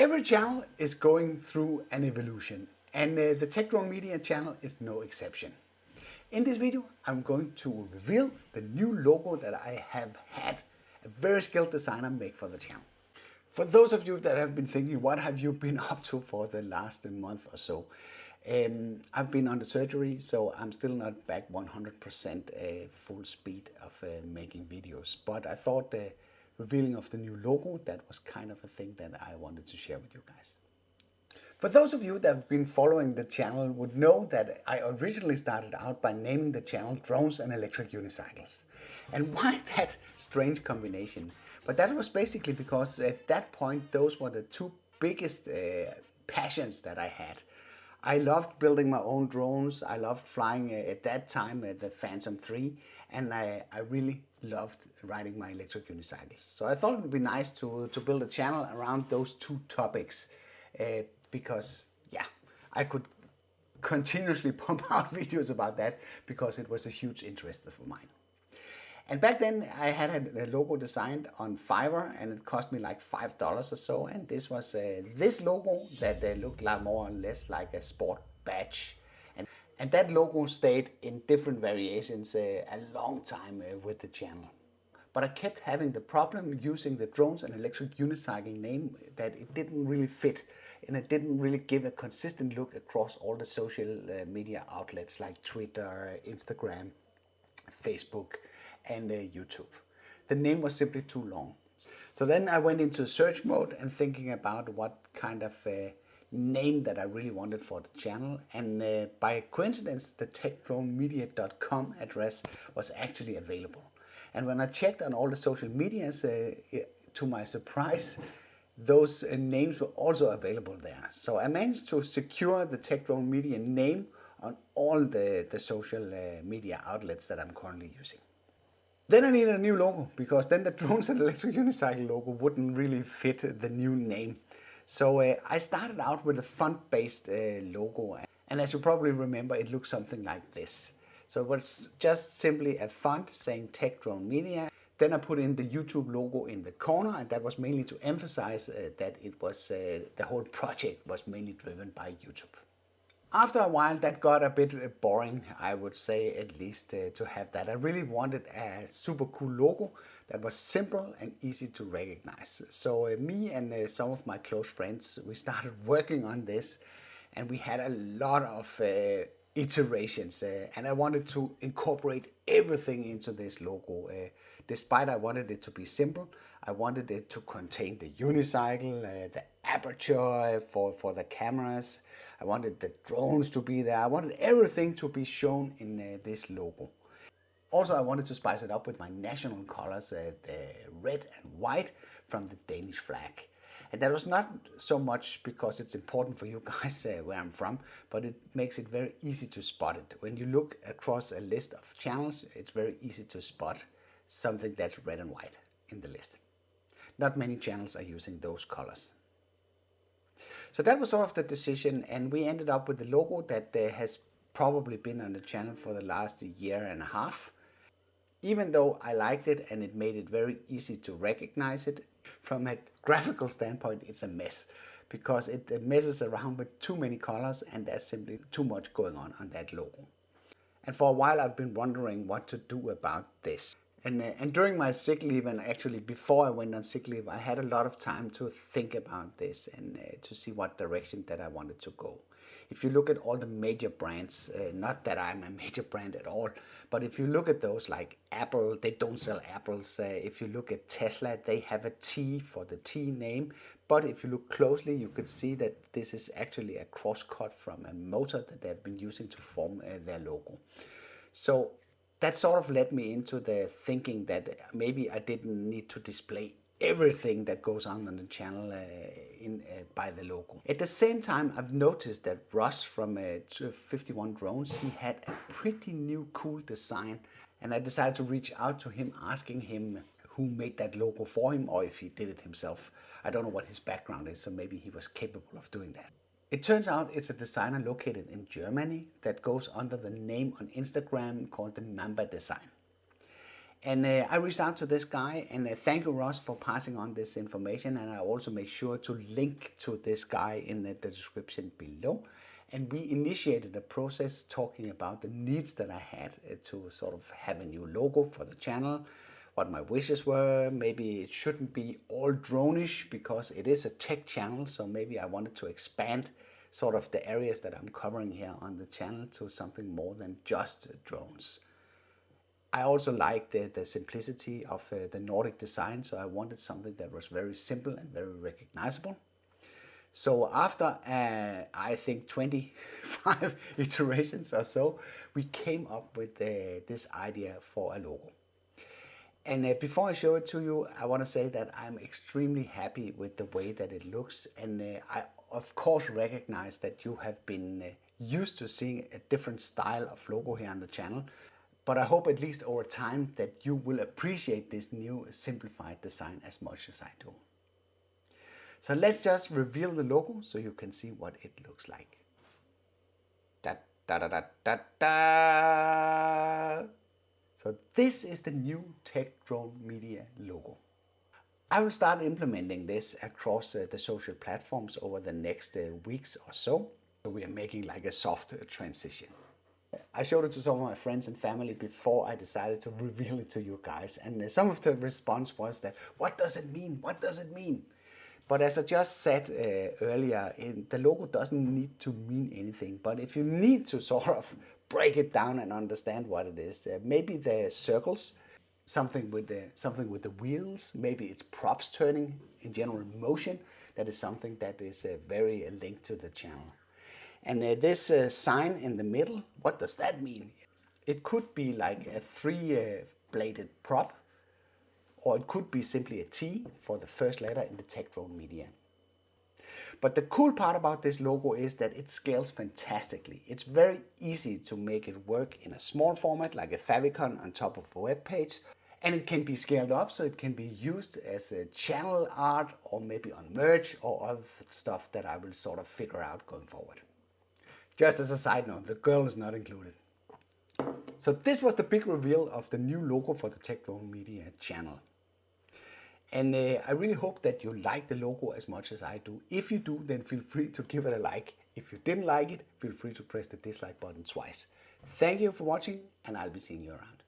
Every channel is going through an evolution, and the Tech Drone Media channel is no exception. In this video, I'm going to reveal the new logo that I have had a very skilled designer make for the channel. For those of you that have been thinking, what have you been up to for the last month or so? I've been under surgery, so I'm still not back 100% full speed of making videos. But I thought the revealing of the new logo, that was kind of a thing that I wanted to share with you guys. For those of you that have been following the channel would know that I originally started out by naming the channel Drones and Electric Unicycles. And why that strange combination? But that was basically because at that point those were the two biggest passions that I had. I loved building my own drones. I loved flying at that time the Phantom 3, and I really loved riding my electric unicycles. So I thought it would be nice to build a channel around those two topics because, yeah, I could continuously pump out videos about that because it was a huge interest of mine. And back then I had a logo designed on Fiverr, and it cost me like $5 or so. And this was this logo that looked like more or less like a sport badge. And that logo stayed in different variations a long time with the channel. But I kept having the problem using the Drones and Electric Unicycle name that it didn't really fit. And it didn't really give a consistent look across all the social media outlets like Twitter, Instagram, Facebook, and YouTube. The name was simply too long. So then I went into search mode and thinking about what kind of name that I really wanted for the channel, and by coincidence the techdronemedia.com address was actually available. And when I checked on all the social medias, to my surprise, those names were also available there. So I managed to secure the Tech Drone Media name on all the social media outlets that I'm currently using. Then I needed a new logo, because then the Drones and Electric Unicycle logo wouldn't really fit the new name. So I started out with a font-based logo, and as you probably remember, it looks something like this. So it was just simply a font saying Tech Drone Media. Then I put in the YouTube logo in the corner, and that was mainly to emphasize that it was the whole project was mainly driven by YouTube. After a while that got a bit boring, I would say, at least to have that. I really wanted a super cool logo that was simple and easy to recognize. So me and some of my close friends, we started working on this, and we had a lot of iterations, and I wanted to incorporate everything into this logo. Despite I wanted it to be simple, I wanted it to contain the unicycle, the aperture for the cameras. I wanted the drones to be there. I wanted everything to be shown in this logo. Also, I wanted to spice it up with my national colors, the red and white from the Danish flag. And that was not so much because it's important for you guys where I'm from, but it makes it very easy to spot it. When you look across a list of channels, it's very easy to spot something that's red and white in the list. Not many channels are using those colors. So that was sort of the decision, and we ended up with the logo that has probably been on the channel for the last year and a half. Even though I liked it and it made it very easy to recognize it, from a graphical standpoint it's a mess, because it messes around with too many colors, and there's simply too much going on that logo. And for a while I've been wondering what to do about this. And during my sick leave, and actually before I went on sick leave, I had a lot of time to think about this and to see what direction that I wanted to go. If you look at all the major brands, not that I'm a major brand at all, but if you look at those like Apple, they don't sell apples. If you look at Tesla, they have a T for the T name. But if you look closely, you could see that this is actually a crosscut from a motor that they've been using to form their logo. So that sort of led me into the thinking that maybe I didn't need to display everything that goes on the channel by the logo. At the same time, I've noticed that Ross from 51 Drones, he had a pretty new cool design, and I decided to reach out to him, asking him who made that logo for him, or if he did it himself. I don't know what his background is, so maybe he was capable of doing that. It turns out it's a designer located in Germany that goes under the name on Instagram called the Mamba Design. And I reached out to this guy, and thank you, Ross, for passing on this information. And I also make sure to link to this guy in the description below. And we initiated a process talking about the needs that I had to sort of have a new logo for the channel, what my wishes were. Maybe it shouldn't be all drone-ish because it is a tech channel, so maybe I wanted to expand sort of the areas that I'm covering here on the channel to something more than just drones. I also like the simplicity of the Nordic design, so I wanted something that was very simple and very recognizable. So after, I think 25 iterations or so, we came up with this idea for a logo. And before I show it to you, I want to say that I'm extremely happy with the way that it looks. And I, of course, recognize that you have been used to seeing a different style of logo here on the channel. But I hope at least over time that you will appreciate this new simplified design as much as I do. So let's just reveal the logo so you can see what it looks like. Da, da, da, da, da, da. So this is the new Tech Drone Media logo. I will start implementing this across the social platforms over the next weeks or so. So we are making like a soft transition. I showed it to some of my friends and family before I decided to reveal it to you guys. And some of the response was that, what does it mean? What does it mean? But as I just said earlier, the logo doesn't need to mean anything. But if you need to sort of break it down and understand what it is, maybe the circles, something with the wheels, maybe it's props turning in general motion. That is something that is very linked to the channel. And this sign in the middle, what does that mean? It could be like a three-bladed prop, or it could be simply a T for the first letter in the Tech Drone Media. But the cool part about this logo is that it scales fantastically. It's very easy to make it work in a small format like a favicon on top of a web page. And it can be scaled up so it can be used as a channel art or maybe on merch or other stuff that I will sort of figure out going forward. Just as a side note, the girl is not included. So this was the big reveal of the new logo for the Tech Drone Media channel. And I really hope that you like the logo as much as I do. If you do, then feel free to give it a like. If you didn't like it, feel free to press the dislike button twice. Thank you for watching, and I'll be seeing you around.